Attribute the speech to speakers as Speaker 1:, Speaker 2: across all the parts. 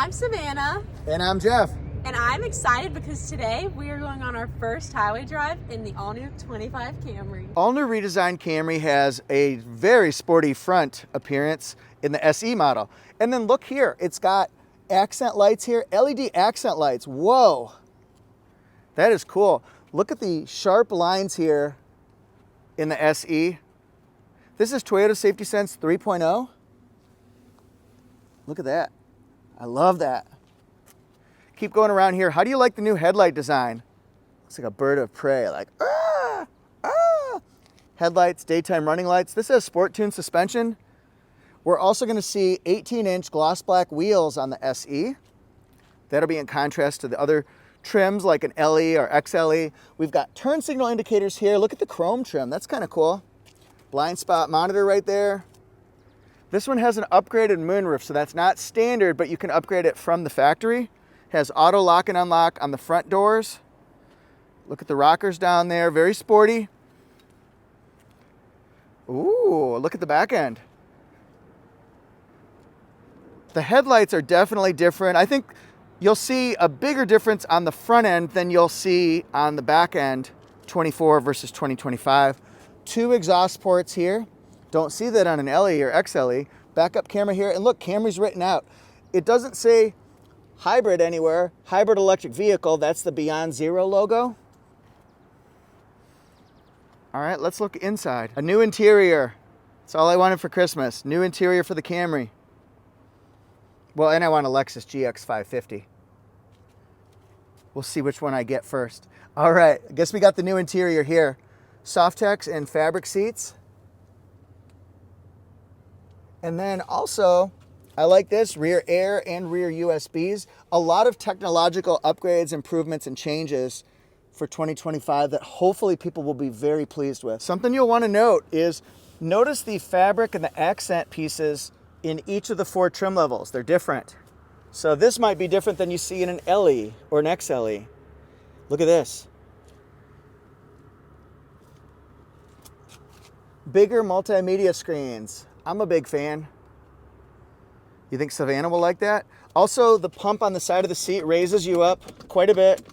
Speaker 1: I'm Savannah.
Speaker 2: And I'm Jeff.
Speaker 1: And I'm excited because today we are going on our first highway drive in the all-new 25 Camry.
Speaker 2: All-new redesigned Camry has a very sporty front appearance in the SE model. And then look here, it's got accent lights here, LED accent lights. Whoa, that is cool. Look at the sharp lines here in the SE. This is Toyota Safety Sense 3.0. Look at that. I love that. Keep going around here. How do you like the new headlight design? Looks like a bird of prey, like, ah, ah. Headlights, daytime running lights. This has sport tune suspension. We're also gonna see 18-inch gloss black wheels on the SE. That'll be in contrast to the other trims like an LE or XLE. We've got turn signal indicators here. Look at the chrome trim, that's kind of cool. Blind spot monitor right there. This one has an upgraded moonroof, so that's not standard, but you can upgrade it from the factory. Has auto lock and unlock on the front doors. Look at the rockers down there, very sporty. Ooh, look at the back end. The headlights are definitely different. I think you'll see a bigger difference on the front end than you'll see on the back end, 24 versus 2025. 2 exhaust ports here. Don't see that on an LE or XLE. Backup camera here, and look, Camry's written out. It doesn't say hybrid anywhere. Hybrid electric vehicle, that's the Beyond Zero logo. All right, let's look inside. A new interior. That's all I wanted for Christmas. New interior for the Camry. Well, and I want a Lexus GX 550. We'll see which one I get first. All right, I guess we got the new interior here. Softex and fabric seats. And then also, I like this, rear air and rear USBs. A lot of technological upgrades, improvements, and changes for 2025 that hopefully people will be very pleased with. Something you'll want to note is, notice the fabric and the accent pieces in each of the 4 trim levels. They're different. So this might be different than you see in an LE or an XLE. Look at this. Bigger multimedia screens. I'm a big fan. You think Savannah will like that? Also, the pump on the side of the seat raises you up quite a bit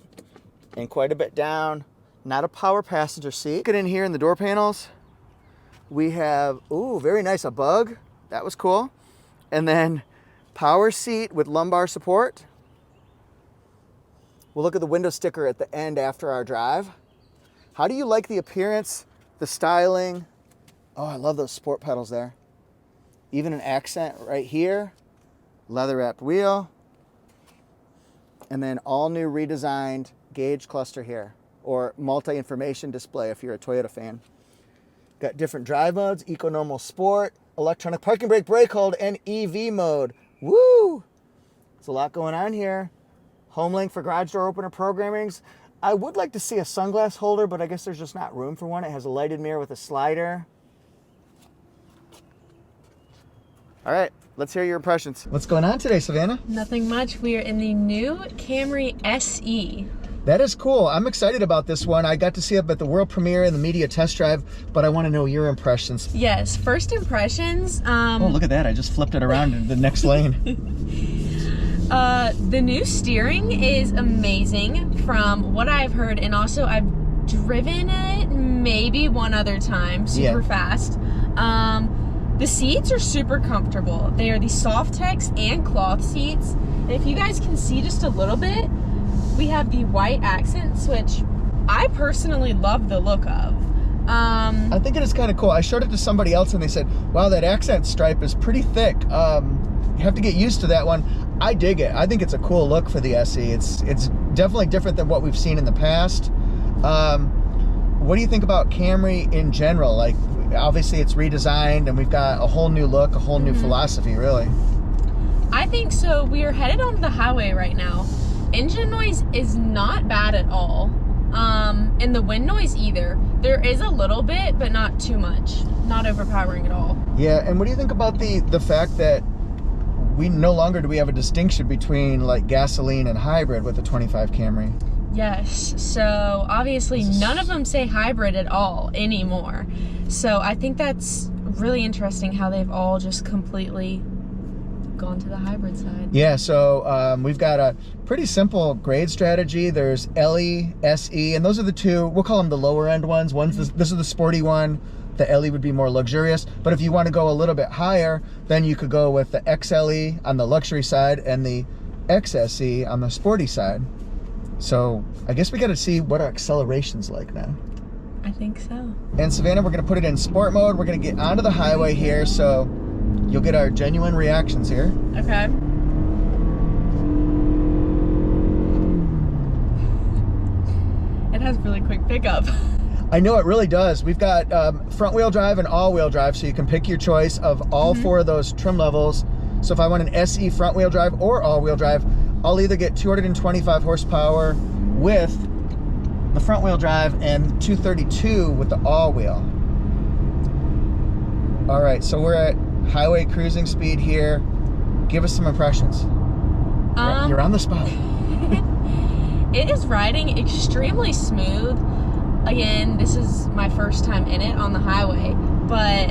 Speaker 2: and quite a bit down. Not a power passenger seat. Get in here in the door panels. We have, ooh, very nice, a bug. That was cool. And then power seat with lumbar support. We'll look at the window sticker at the end after our drive. How do you like the appearance, the styling? Oh, I love those sport pedals there. Even an accent right here. Leather wrapped wheel. And then all new redesigned gauge cluster here, or multi-information display if you're a Toyota fan. Got different drive modes, Eco Normal Sport, electronic parking brake hold, and EV mode. Woo! There's a lot going on here. Home link for garage door opener programmings. I would like to see a sunglass holder, but I guess there's just not room for one. It has a lighted mirror with a slider. All right, let's hear your impressions. What's going on today, Savannah?
Speaker 1: Nothing much. We are in the new Camry SE.
Speaker 2: That is cool. I'm excited about this one. I got to see it at the world premiere and the media test drive, but I want to know your impressions.
Speaker 1: Yes, first impressions.
Speaker 2: Oh, look at that. I just flipped it around into the next lane.
Speaker 1: The new steering is amazing from what I've heard, and also I've driven it maybe one other time, super fast. The seats are super comfortable. They are the Softex and cloth seats. And if you guys can see just a little bit, we have the white accents, which I personally love the look of.
Speaker 2: I think it is kind of cool. I showed it to somebody else and they said, wow, that accent stripe is pretty thick. You have to get used to that one. I dig it. I think it's a cool look for the SE. It's definitely different than what we've seen in the past. What do you think about Camry in general? Like, obviously it's redesigned and we've got a whole new look, a whole new philosophy, really.
Speaker 1: I think so. We are headed onto the highway right now. Engine noise is not bad at all. And the wind noise either. There is a little bit, but not too much. Not overpowering at all. Yeah, and what do you think about the fact that we no longer do we have a distinction between like gasoline and hybrid with the 25 Camry? Yes, so obviously none of them say hybrid at all anymore. So I think that's really interesting how they've all just completely gone to the hybrid side.
Speaker 2: Yeah, so we've got a pretty simple grade strategy. There's LE, SE, and those are the two, we'll call them the lower end ones. This is the sporty one. The LE would be more luxurious, but if you want to go a little bit higher, then you could go with the XLE on the luxury side and the XSE on the sporty side. So I guess we got to see what our acceleration's like now.
Speaker 1: I think so.
Speaker 2: And Savannah, we're going to put it in sport mode. We're going to get onto the highway here, so you'll get our genuine reactions here.
Speaker 1: Okay. It has really quick pickup.
Speaker 2: I know it really does. We've got front wheel drive and all wheel drive, so you can pick your choice of all four of those trim levels. So if I want an SE front wheel drive or all wheel drive, I'll either get 225 horsepower with the front wheel drive and 232 with the all wheel. All right, so we're at highway cruising speed here. Give us some impressions. You're on the spot.
Speaker 1: It is riding extremely smooth. Again, this is my first time in it on the highway, but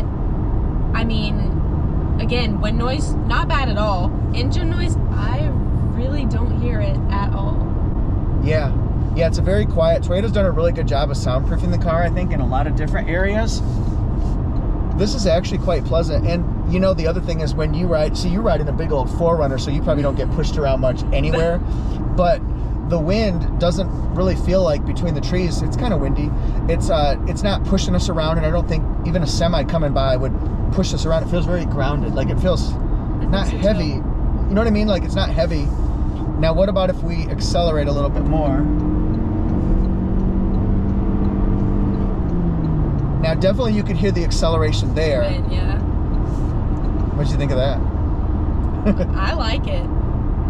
Speaker 1: I mean, again, wind noise, not bad at all. Engine noise, I really don't hear it at all. Yeah,
Speaker 2: it's a very quiet. Toyota's done a really good job of soundproofing the car, I think, in a lot of different areas. This is actually quite pleasant. And you know, the other thing is when you ride, see, you ride in a big old 4Runner, so you probably don't get pushed around much anywhere, but the wind doesn't really feel like between the trees. It's kind of windy. It's not pushing us around, and I don't think even a semi coming by would push us around. It feels very grounded. Like it feels not heavy. You know what I mean? Like it's not heavy. Now, what about if we accelerate a little bit more? Now, definitely you could hear the acceleration there.
Speaker 1: Yeah.
Speaker 2: What did you think of that?
Speaker 1: I like it.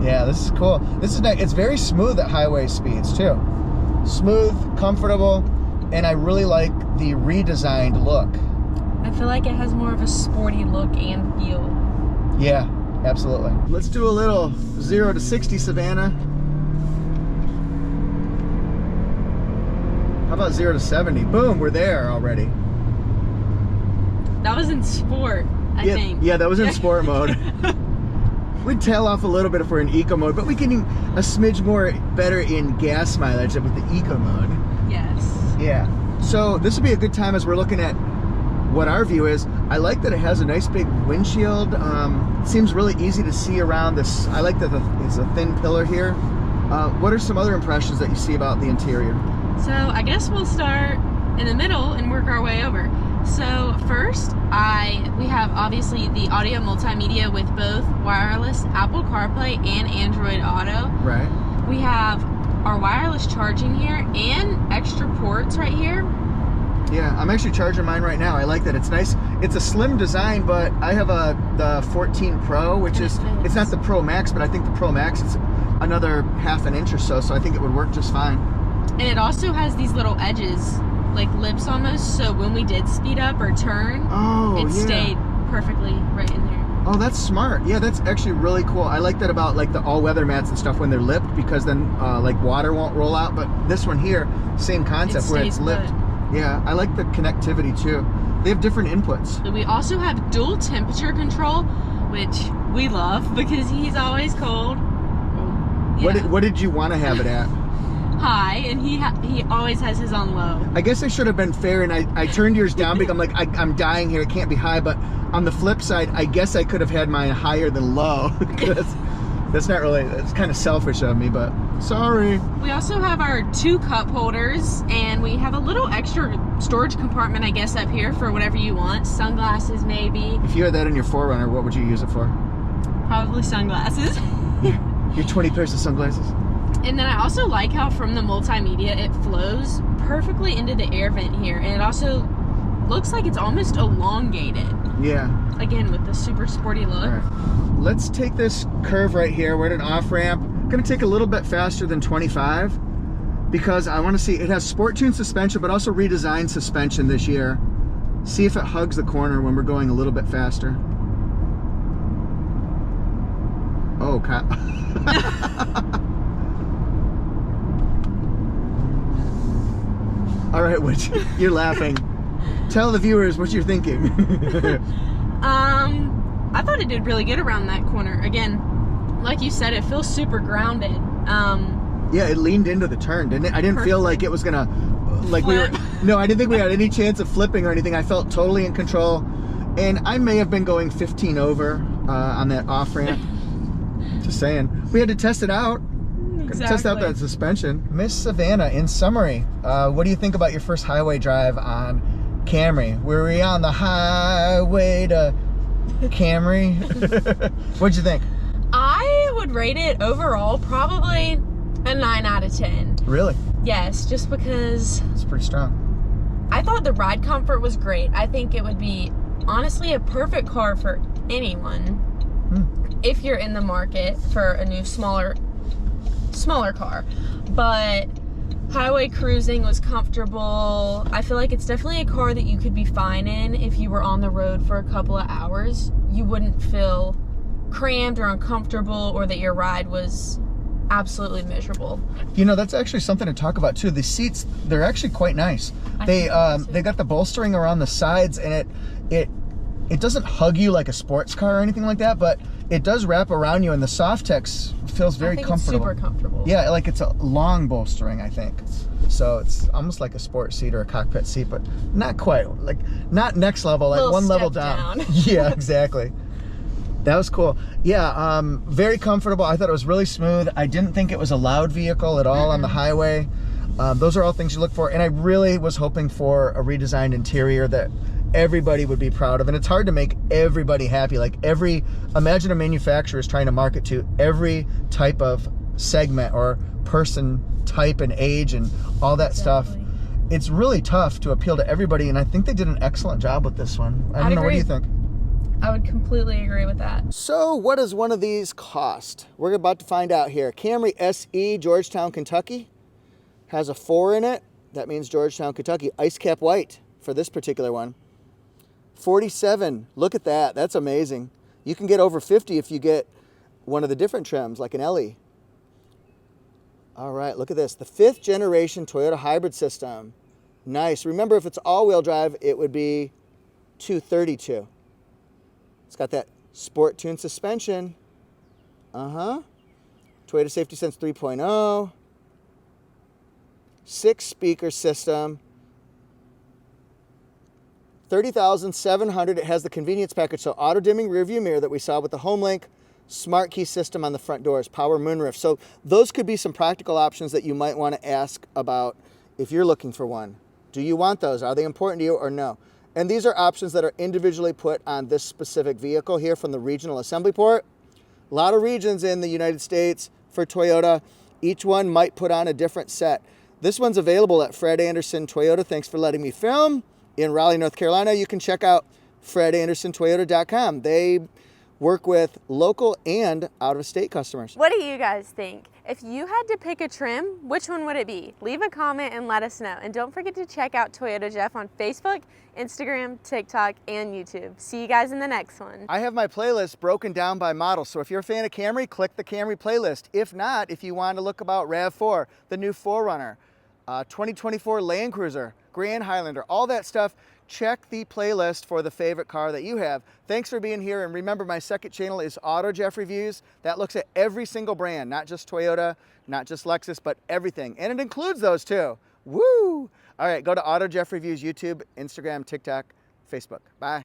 Speaker 2: Yeah, this is cool. This is nice. It's very smooth at highway speeds too. Smooth, comfortable, and I really like the redesigned look.
Speaker 1: I feel like it has more of a sporty look and feel.
Speaker 2: Yeah, absolutely. Let's do a little 0 to 60, Savannah. How about 0 to 70? Boom, we're there already.
Speaker 1: That was in sport, I think.
Speaker 2: Yeah, that was in sport mode. We'd tail off a little bit if we're in eco mode, but we can do a smidge more better in gas mileage with the eco mode.
Speaker 1: Yes.
Speaker 2: Yeah. So this would be a good time as we're looking at what our view is. I like that it has a nice big windshield. It seems really easy to see around this. I like that it's a thin pillar here. What are some other impressions that you see about the interior?
Speaker 1: So I guess we'll start in the middle and work our way over. So first, we have obviously the audio multimedia with both wireless Apple CarPlay and Android Auto.
Speaker 2: Right.
Speaker 1: We have our wireless charging here and extra ports right here.
Speaker 2: Yeah, I'm actually charging mine right now. I like that. It's nice. It's a slim design, but I have the 14 Pro, which is, it's not the Pro Max, but I think the Pro Max is another half an inch or so, so I think it would work just fine.
Speaker 1: And it also has these little edges, like lips almost, so when we did speed up or turn, it stayed perfectly right in there.
Speaker 2: Oh, that's smart. Yeah, that's actually really cool. I like that about like the all-weather mats and stuff when they're lipped, because then like water won't roll out. But this one here, same concept where it's lipped. Yeah, I like the connectivity too. They have different inputs.
Speaker 1: We also have dual temperature control, which we love because he's always cold. Yeah.
Speaker 2: What did you want to have it at?
Speaker 1: High, and he always has his on low.
Speaker 2: I guess I should have been fair, and I turned yours down because I'm like, I'm dying here, it can't be high. But on the flip side, I guess I could have had mine higher than low. That's not really, that's kind of selfish of me, but sorry.
Speaker 1: We also have our 2 cup holders, and we have a little extra storage compartment, I guess, up here for whatever you want. Sunglasses, maybe.
Speaker 2: If you had that in your 4Runner, what would you use it for?
Speaker 1: Probably sunglasses.
Speaker 2: Your 20 pairs of sunglasses.
Speaker 1: And then I also like how from the multimedia it flows perfectly into the air vent here, and it also looks like it's almost elongated.
Speaker 2: Yeah.
Speaker 1: Again, with the super sporty look.
Speaker 2: All right. Let's take this curve right here. We're at an off ramp. I'm gonna take a little bit faster than 25 because I want to see, it has sport tune suspension but also redesigned suspension this year. See if it hugs the corner when we're going a little bit faster. Oh, God. All right, Witch, you're laughing. Tell the viewers what you're thinking.
Speaker 1: I I thought it did really good around that corner. Again, like you said, it feels super grounded.
Speaker 2: Yeah, it leaned into the turn, didn't it? I didn't feel like it was gonna, like
Speaker 1: Flip.
Speaker 2: no, I didn't think we had any chance of flipping or anything. I felt totally in control. And I may have been going 15 over on that off ramp. Just saying. We had to test it out.
Speaker 1: Exactly.
Speaker 2: Test out that suspension. Miss Savannah, in summary, what do you think about your first highway drive on Camry? Were we on the highway to Camry? What'd you think?
Speaker 1: I would rate it overall probably a 9 out of 10.
Speaker 2: Really?
Speaker 1: Yes, just because
Speaker 2: It's pretty strong.
Speaker 1: I thought the ride comfort was great. I think it would be honestly a perfect car for anyone if you're in the market for a new smaller car. But highway cruising was comfortable. I feel like it's definitely a car that you could be fine in if you were on the road for a couple of hours. You wouldn't feel crammed or uncomfortable, or that your ride was absolutely miserable.
Speaker 2: You know, that's actually something to talk about too. The seats, they're actually quite nice. They got the bolstering around the sides, and it doesn't hug you like a sports car or anything like that, but it does wrap around you, and the Softex feels very comfortable.
Speaker 1: It's super comfortable.
Speaker 2: Yeah, like it's a long bolstering, I think. So it's almost like a sport seat or a cockpit seat, but not quite. Like, not next level, like one level down. Yeah, exactly. That was cool. Yeah, very comfortable. I thought it was really smooth. I didn't think it was a loud vehicle at all on the highway. Those are all things you look for. And I really was hoping for a redesigned interior that everybody would be proud of. And it's hard to make everybody happy. Like imagine a manufacturer is trying to market to every type of segment or person type and age and all that stuff. It's really tough to appeal to everybody. And I think they did an excellent job with this one. I don't know, what do you think?
Speaker 1: I would completely agree with that.
Speaker 2: So what does one of these cost? We're about to find out here. Camry SE, Georgetown, Kentucky. Has a 4 in it. That means Georgetown, Kentucky. Ice cap white for this particular one. 47. Look at that. That's amazing. You can get over 50 if you get one of the different trims, like an LE. All right, look at this. The 5th generation Toyota hybrid system. Nice. Remember, if it's all-wheel drive, it would be 232. It's got that sport tune suspension. Toyota Safety Sense 3.0. 6-speaker system. 30,700. It has the convenience package, so auto-dimming rearview mirror that we saw with the HomeLink, smart key system on the front doors, power moonroof. So those could be some practical options that you might want to ask about if you're looking for one. Do you want those? Are they important to you or no? And these are options that are individually put on this specific vehicle here from the regional assembly port. A lot of regions in the United States for Toyota. Each one might put on a different set. This one's available at Fred Anderson Toyota. Thanks for letting me film. In Raleigh, North Carolina, you can check out fredandersontoyota.com. They work with local and out-of-state customers.
Speaker 1: What do you guys think? If you had to pick a trim, which one would it be? Leave a comment and let us know. And don't forget to check out Toyota Jeff on Facebook, Instagram, TikTok, and YouTube. See you guys in the next one.
Speaker 2: I have my playlist broken down by model. So if you're a fan of Camry, click the Camry playlist. If not, if you want to look about RAV4, the new 4Runner, 2024 Land Cruiser, Grand Highlander, all that stuff, check the playlist for the favorite car that you have. Thanks for being here. And remember, my second channel is Auto Jeff Reviews. That looks at every single brand, not just Toyota, not just Lexus, but everything. And it includes those too. Woo! All right, go to Auto Jeff Reviews, YouTube, Instagram, TikTok, Facebook. Bye.